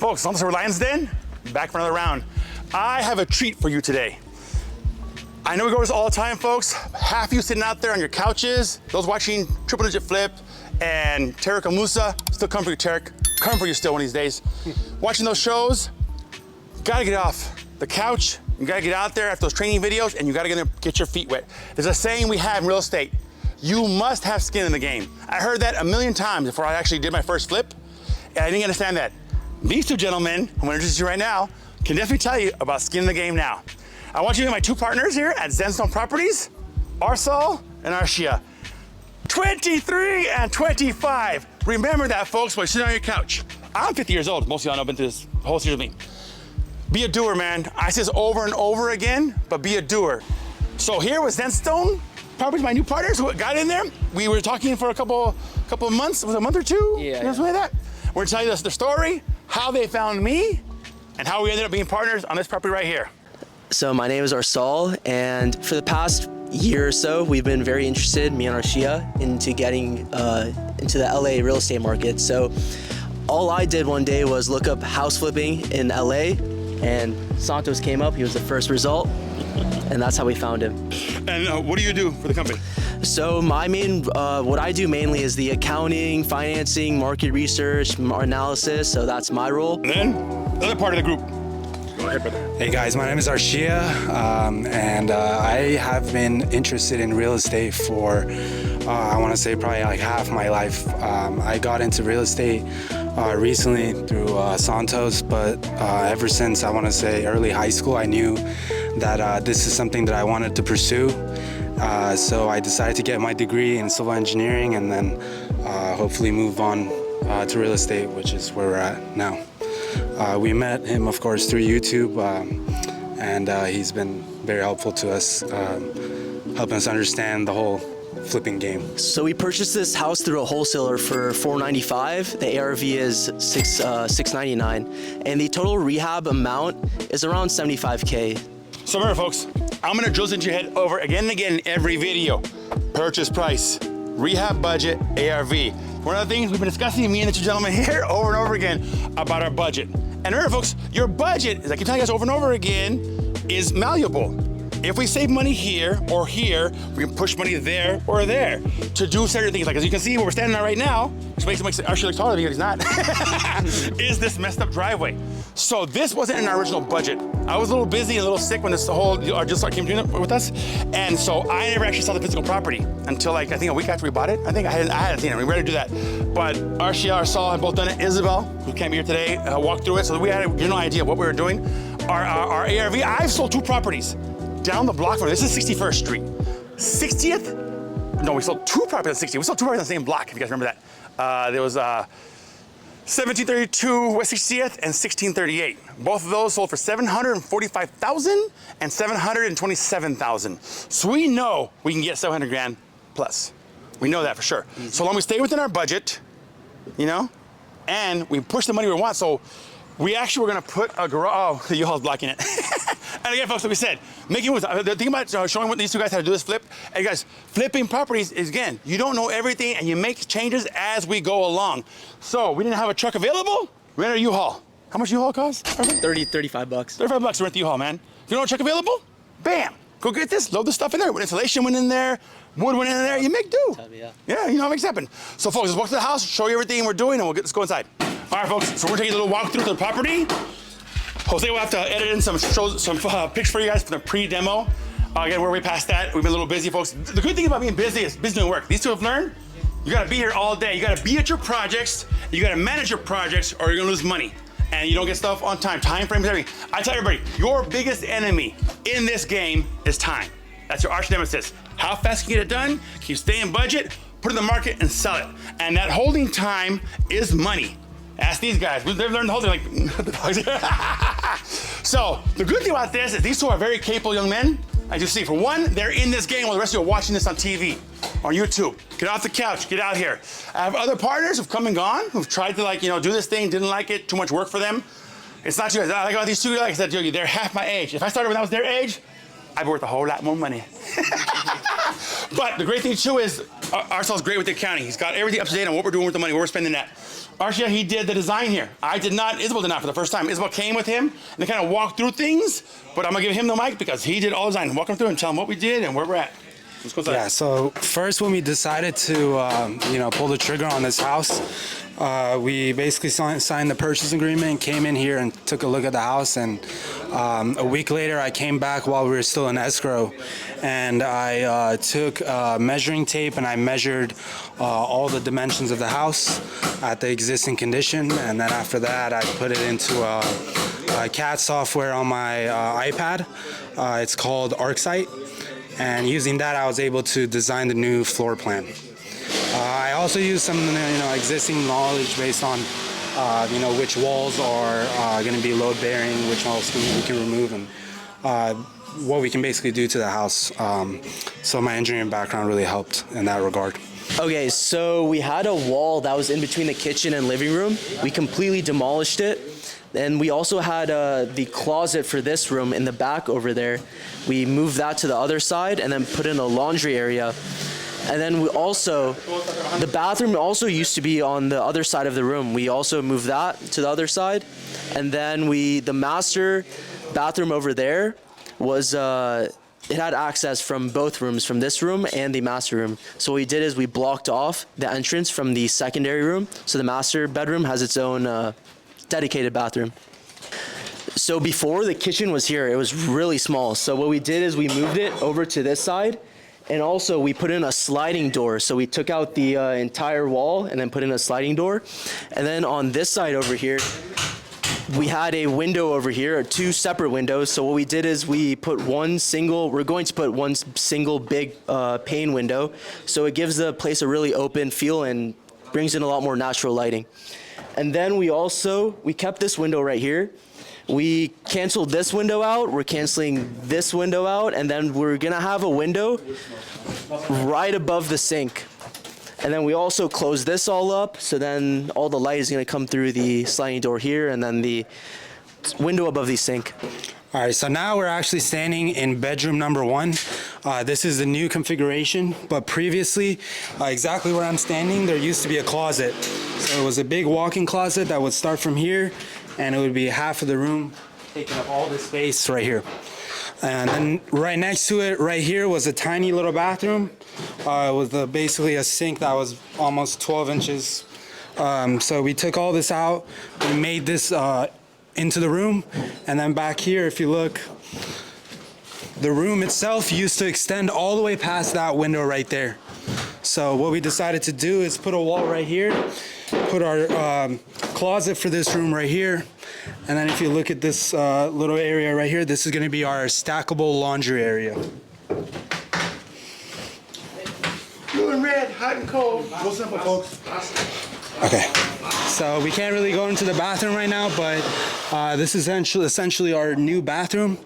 Folks, I'm for Lion's Den, back for another round. I have a treat for you today. I know we go over this all the time, folks. Half you sitting out there on your couches, those watching Triple Digit Flip and Tarek Musa, still come for you, Tarek. Come for you still one of these days. Watching those shows, gotta get off the couch. You gotta get out there after those training videos and you gotta get your feet wet. There's a saying we have in real estate. You must have skin in the game. I heard that a million times before I actually did my first flip, and I didn't understand that. These two gentlemen, I'm gonna introduce you right now, can definitely tell you about skin in the game now. I want you to meet my two partners here at Zenstone Properties, Arsal and Arshia. 23 and 25. Remember that, folks, while you're sitting on your couch. I'm 50 years old. Most of y'all know I've been through this whole series with me. Be a doer, man. I say this over and over again, but be a doer. So here with Zenstone Properties, my new partners who got in there. We were talking for a couple of months, was it a month or two? Yeah. Something like that. We're gonna tell you the story, how they found me, and how we ended up being partners on this property right here. So my name is Arsal, and for the past year or so, we've been very interested, me and Arshia, into getting into the LA real estate market. So all I did one day was look up house flipping in LA, and Santos came up. He was the first result, and that's how we found him. And what do you do for the company? So my main, what I do mainly is the accounting, financing, market research, analysis, so that's my role. And then, the other part of the group. Go ahead, brother. Hey guys, my name is Arshia, and I have been interested in real estate for, I want to say probably like half my life. I got into real estate recently through Santos, but ever since I want to say early high school, I knew that this is something that I wanted to pursue. So I decided to get my degree in civil engineering and then hopefully move on to real estate, which is where we're at now. We met him, of course, through YouTube, and he's been very helpful to us, helping us understand the whole flipping game. So we purchased this house through a wholesaler for $495. The ARV is $699, and the total rehab amount is around $75K. So remember, folks, I'm gonna drill into your head over again and again in every video. Purchase price, rehab budget, ARV. One of the things we've been discussing, me and the two gentlemen here, over and over again about our budget. And remember, folks, your budget, as I keep telling you guys over and over again, is malleable. If we save money here or here, we can push money there or there to do certain things. Like as you can see where we're standing at right now, which makes it actually look taller than me, he's not, is this messed up driveway. So this wasn't in our original budget. I was a little busy, a little sick when this whole just came with us. And so I never actually saw the physical property until like, I think a week after we bought it. I think I hadn't seen it, we were ready to do that. But Arshia, Arsal had both done it. Isabel, who can't be here today, walked through it. So we had no idea what we were doing. Our ARV, I've sold two properties down the block from this is 61st Street. 60th? No, we sold two properties on 60th. We sold two properties on the same block, if you guys remember that. There was 1732 West 60th and 1638. Both of those sold for $745,000 and $727,000. So we know we can get 700 grand plus. We know that for sure. Easy. So long as we stay within our budget, you know, and we push the money we want. So we actually were gonna put a garage, oh, the U-Haul's blocking it. And again, folks, like we said, making moves. The thing about showing what these two guys how to do this flip, and guys, flipping properties is, again, you don't know everything and you make changes as we go along. So we didn't have a truck available, we rented a U-Haul. How much U-Haul cost? 35 bucks. 35 bucks to rent the U-Haul, man. If you don't have a truck available, bam, go get this, load this stuff in there. When insulation went in there, wood went in there, you make do. Yeah, you know what makes happen. So folks, let's walk to the house, show you everything we're doing, and let's go inside. All right, folks, so we're taking a little walk through the property. Jose will have to edit in some pics for you guys for the pre-demo. Again, we're way past that. We've been a little busy, folks. The good thing about being busy is busy doing work. These two have learned, you gotta be here all day. You gotta be at your projects, you gotta manage your projects, or you're gonna lose money. And you don't get stuff on time. Time frames, everything. I tell everybody, your biggest enemy in this game is time. That's your arch nemesis. How fast can you get it done? Can you stay in budget, put it in the market, and sell it? And that holding time is money. Ask these guys. They've learned the whole thing like the dogs. So the good thing about this is these two are very capable young men. As you see, for one, they're in this game while the rest of you are watching this on TV, on YouTube. Get off the couch, get out here. I have other partners who've come and gone, who've tried to do this thing, didn't like it, too much work for them. It's not you guys. I like all these two, like I said, they're half my age. If I started when I was their age, I'd be worth a whole lot more money. But the great thing too is Arsal's great with the accounting. He's got everything up to date on what we're doing with the money, where we're spending that. Arshia, he did the design here. I did not, Isabel did not for the first time. Isabel came with him and they kind of walked through things, but I'm gonna give him the mic because he did all the design. Walk him through and tell him what we did and where we're at. Let's go inside. Yeah, so first when we decided to, pull the trigger on this house, we basically signed the purchase agreement, came in here and took a look at the house, and a week later I came back while we were still in escrow, and I took measuring tape and I measured all the dimensions of the house at the existing condition, and then after that I put it into a CAD software on my iPad. It's called ArcSight, and using that I was able to design the new floor plan. I also used some, existing knowledge based on, which walls are going to be load bearing, which walls we can remove, and what we can basically do to the house. So my engineering background really helped in that regard. Okay, so we had a wall that was in between the kitchen and living room. We completely demolished it. And we also had the closet for this room in the back over there. We moved that to the other side and then put in a laundry area. And then we also, the bathroom also used to be on the other side of the room. We also moved that to the other side. And then the master bathroom over there was, it had access from both rooms, from this room and the master room. So what we did is we blocked off the entrance from the secondary room. So the master bedroom has its own dedicated bathroom. So before the kitchen was here, it was really small. So what we did is we moved it over to this side, and also we put in a sliding door. So we took out the entire wall and then put in a sliding door. And then on this side over here, we had a window over here, two separate windows. So what we did is we're going to put one single big pane window. So it gives the place a really open feel and brings in a lot more natural lighting. And then we kept this window right here. We canceled this window out, we're canceling this window out, and then we're gonna have a window right above the sink. And then we also close this all up, so then all the light is gonna come through the sliding door here, and then the window above the sink. All right, so now we're actually standing in bedroom number 1. This is the new configuration, but previously, exactly where I'm standing, there used to be a closet. So it was a big walk-in closet that would start from here, and it would be half of the room, taking up all this space right here. And then right next to it, right here, was a tiny little bathroom. It was basically a sink that was almost 12 inches. So we took all this out, we made this into the room, and then back here, if you look, the room itself used to extend all the way past that window right there. So what we decided to do is put a wall right here, put our closet for this room right here, and then if you look at this little area right here, this is going to be our stackable laundry area. Blue and red, hot and cold. Real simple, folks. Okay, so we can't really go into the bathroom right now, but this is essentially our new bathroom.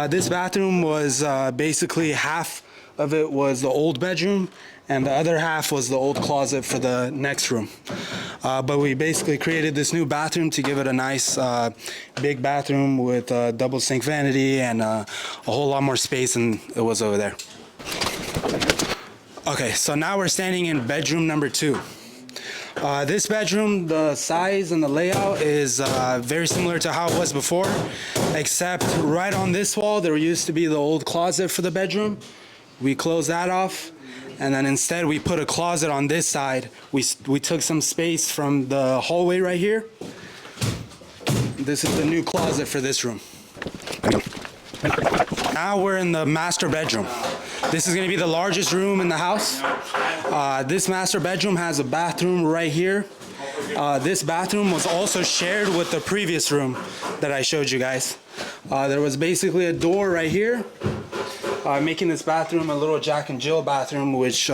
This bathroom was basically half of it was the old bedroom, and the other half was the old closet for the next room. But we basically created this new bathroom to give it a nice big bathroom with a double sink vanity and a whole lot more space than it was over there. Okay, so now we're standing in bedroom number 2. This bedroom, the size and the layout is very similar to how it was before, except right on this wall there used to be the old closet for the bedroom. We closed that off, and then instead we put a closet on this side. We took some space from the hallway right here. This is the new closet for this room. Now we're in the master bedroom. This is going to be the largest room in the house. This master bedroom has a bathroom right here. This bathroom was also shared with the previous room that I showed you guys. There was basically a door right here, making this bathroom a little Jack and Jill bathroom, which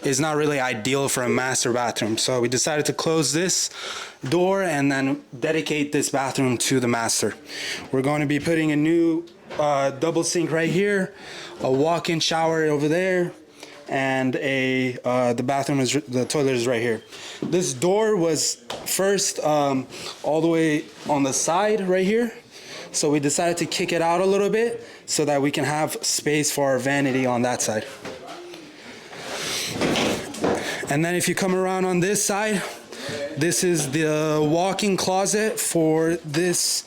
is not really ideal for a master bathroom. So we decided to close this door and then dedicate this bathroom to the master. We're going to be putting a new double sink right here, a walk-in shower over there, and the toilet is right here. This door was first all the way on the side right here. So we decided to kick it out a little bit so that we can have space for our vanity on that side. And then if you come around on this side, this is the walk-in closet for this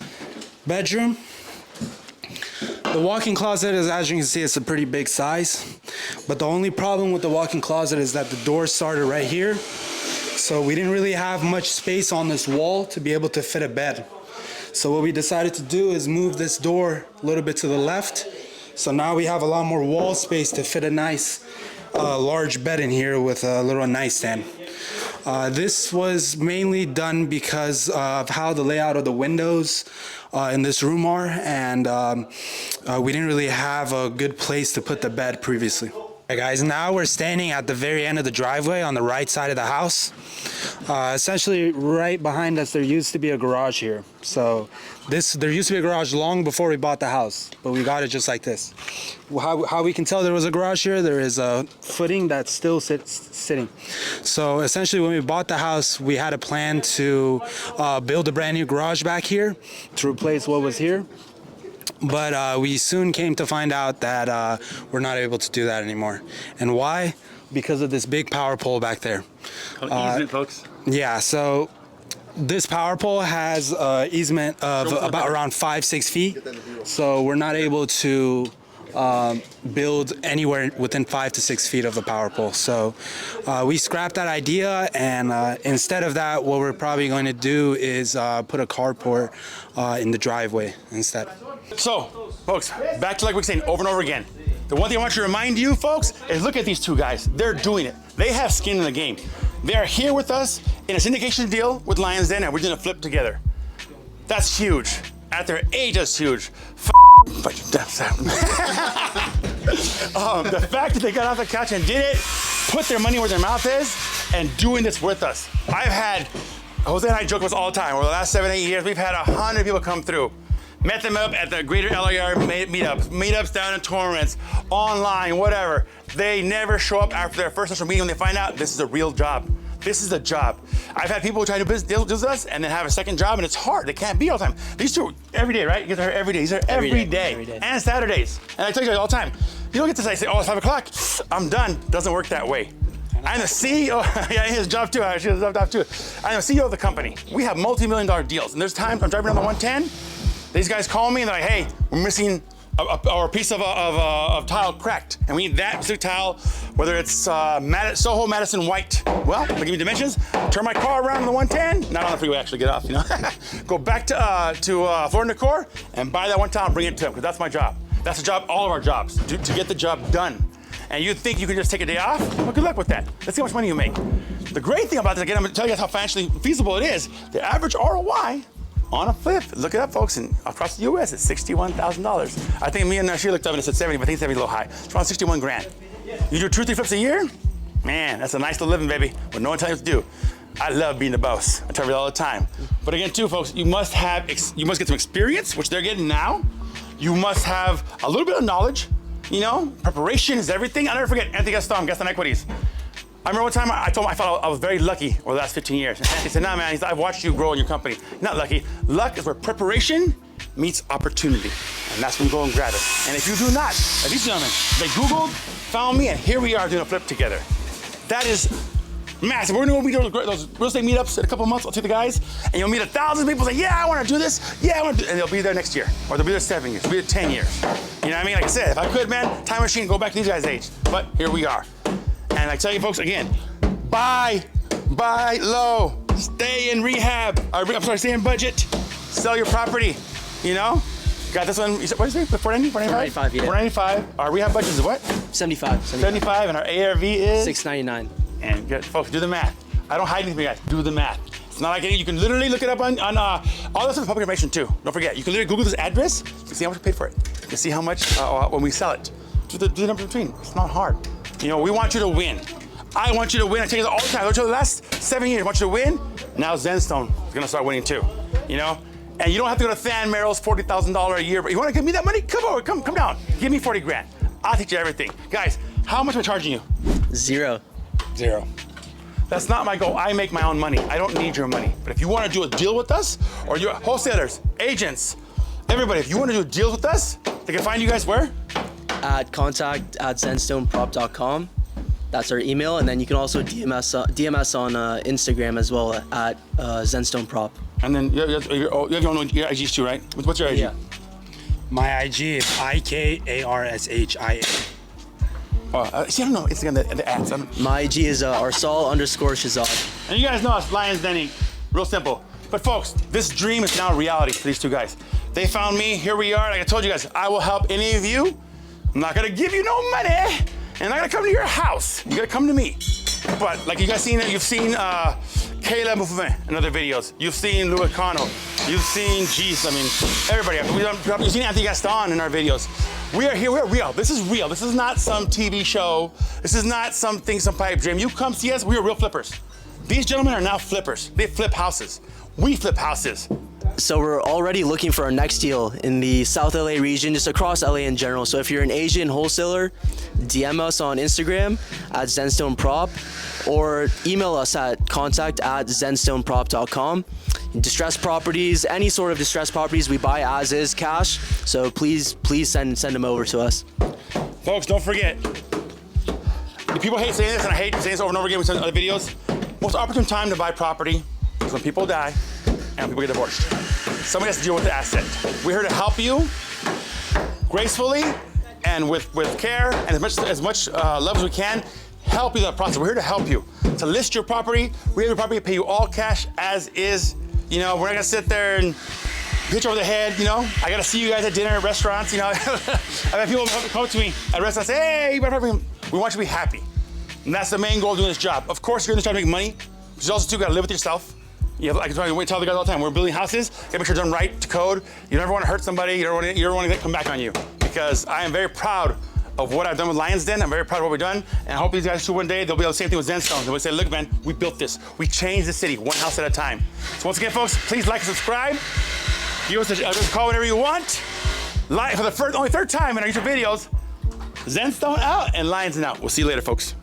bedroom. The walk-in closet is, as you can see, it's a pretty big size. But the only problem with the walk-in closet is that the door started right here. So we didn't really have much space on this wall to be able to fit a bed. So what we decided to do is move this door a little bit to the left. So now we have a lot more wall space to fit a nice large bed in here with a little nightstand. This was mainly done because of how the layout of the windows in this room are, and we didn't really have a good place to put the bed previously. Hey guys, now we're standing at the very end of the driveway on the right side of the house. Essentially right behind us there used to be a garage here. So there used to be a garage long before we bought the house, but we got it just like this. How we can tell there was a garage here, there is a footing that's still sitting. So essentially when we bought the house, we had a plan to build a brand new garage back here to replace what was here. But we soon came to find out that we're not able to do that anymore. And why? Because of this big power pole back there. Easement, folks. Yeah, so this power pole has easement of about around 5-6 feet. So we're not able to build anywhere within 5 to 6 feet of the power pole. So we scrapped that idea, and instead of that, what we're probably going to do is put a carport in the driveway instead. So, folks, back to like we're saying over and over again. The one thing I want to remind you, folks, is look at these two guys. They're doing it. They have skin in the game. They are here with us in a syndication deal with Lyon's Den, and we're doing a flip together. That's huge. At their age, that's huge. The fact that they got off the couch and did it, put their money where their mouth is, and doing this with us. Jose and I joke with us all the time. Over the last 7-8 years, we've had 100 people come through. Met them up at the greater LAR meetups down in Torrance, online, whatever. They never show up after their first social meeting when they find out this is a real job. This is a job. I've had people try to deal with us and then have a second job, and it's hard. They can't be all the time. These two, every day, right? You guys are here every day. These are every day. And Saturdays. And I tell you guys all the time, you don't get to say, oh, it's 5 o'clock, I'm done. Doesn't work that way. I'm the CEO, yeah, his job too, she has a job too. I'm the CEO of the company. We have multi-million-dollar deals, and there's times I'm driving on the 110, these guys call me and they're like, hey, we're missing a piece of tile cracked, and we need that specific tile, whether it's Soho Madison White. Well, they give me dimensions, turn my car around on the 110, not on the freeway, actually, get off, you know. Go back to Florida Decor and buy that one tile and bring it to them, because that's my job. That's the job, all of our jobs, to get the job done. And you think you can just take a day off? Well, good luck with that. Let's see how much money you make. The great thing about this, again, I'm gonna tell you guys how financially feasible it is. The average ROI on a flip, look it up, folks, and across the US, it's $61,000. I think me and Arshia looked up and it said 70, but I think 70 is a little high. It's around 61 grand. You do 2 or 3 flips a year? Man, that's a nice little living, baby, with no one telling you what to do. I love being the boss. I tell you all the time. But again, too, folks, you must get some experience, which they're getting now. You must have a little bit of knowledge. You know, preparation is everything. I'll never forget Anthony Gaston, Gaston Equities. I remember one time I told him I felt I was very lucky over the last 15 years. And he said, nah, man, I've watched you grow in your company. You're not lucky. Luck is where preparation meets opportunity. And that's when you go and grab it. And if you do not, like these gentlemen, they Googled, found me, and here we are doing a flip together. That is massive. We're gonna go meet those real estate meetups in a couple of months. I'll take the guys, and you'll meet 1,000 people say, yeah, I wanna do this. Yeah, I wanna do it. And they'll be there next year. Or they'll be there 7 years, they'll be there 10 years. You know what I mean? Like I said, if I could, man, time machine, go back to these guys' age. But here we are. And I tell you folks, again, buy low, stay in rehab. Stay in budget, sell your property, you know? Got this one, what is it, 490, 495? Yeah. 495, our rehab budget is what? 75, and our ARV is? 699. And good, folks, do the math. I don't hide anything, guys, do the math. It's not like you can literally look it up on all this is public information too. Don't forget, you can literally Google this address, you can see how much we paid for it. You can see how much when we sell it. Do the number between, it's not hard. You know, we want you to win. I want you to win. I tell you this all the time. I told you the last 7 years, I want you to win. Now Zenstone is gonna start winning too, you know? And you don't have to go to Than Merrill's $40,000 a year, but you wanna give me that money? Come over, come down. Give me 40 grand. I'll teach you everything. Guys, how much am I charging you? Zero. That's not my goal. I make my own money. I don't need your money. But if you wanna do a deal with us, or you're wholesalers, agents, Everybody, if you want to do deals with us, they can find you guys where? At contact@zenstoneprop.com. That's our email, and then you can also DM us on Instagram as well at Zenstone Prop. And then you have your IGs too, right? What's your IG? Yeah. My IG is IKARSHIA. See, I don't know Instagram, the ads. My IG is Arsal_Shazad. And you guys know us, lyonzden.inc. Real simple. But folks, this dream is now a reality for these two guys. They found me, here we are. Like I told you guys, I will help any of you. I'm not gonna give you no money, and I'm not gonna come to your house. You gotta come to me. But like you guys seen, you've seen Kayla Mouvement in other videos. You've seen Louis Cano. You've seen Jeez, I mean, everybody. You've seen Anthony Gaston in our videos. We are here, we're real. This is real. This is not some TV show. This is not something, some pipe dream. You come see us, we are real flippers. These gentlemen are now flippers. They flip houses. We flip houses. So we're already looking for our next deal in the South LA region, just across LA in general. So if you're an Asian wholesaler, DM us on Instagram at Zenstone Prop, or email us at contact@zenstoneprop.com. Distressed properties, any sort of distressed properties, we buy as is cash. So please send them over to us. Folks, don't forget. People hate saying this, and I hate saying this over and over again with other videos. Most opportune time to buy property is when people die and people get divorced. Somebody has to deal with the asset. We're here to help you gracefully and with care and as much love as we can, help you in that process. We're here to help you. To list your property, we have your property, pay you all cash as is. You know, we're not gonna sit there and pitch over the head, you know. I gotta see you guys at dinner at restaurants, you know. I've had people come up to me at restaurants and say, hey, you buy property. We want you to be happy. And that's the main goal of doing this job. Of course, you're in this job to make money, but you also too gotta live with yourself. You have, I can tell the guys all the time, we're building houses, you gotta make sure it's done right to code. You never wanna hurt somebody, you don't wanna let it come back on you. Because I am very proud of what I've done with Lions Den. I'm very proud of what we've done. And I hope these guys too one day, they'll be able to do the same thing with Zenstone. They'll say, look man, we built this. We changed the city, one house at a time. So once again, folks, please like and subscribe. Give us a call whenever you want. For the only third time in our YouTube videos, Zenstone out and Lions Den out. We'll see you later, folks.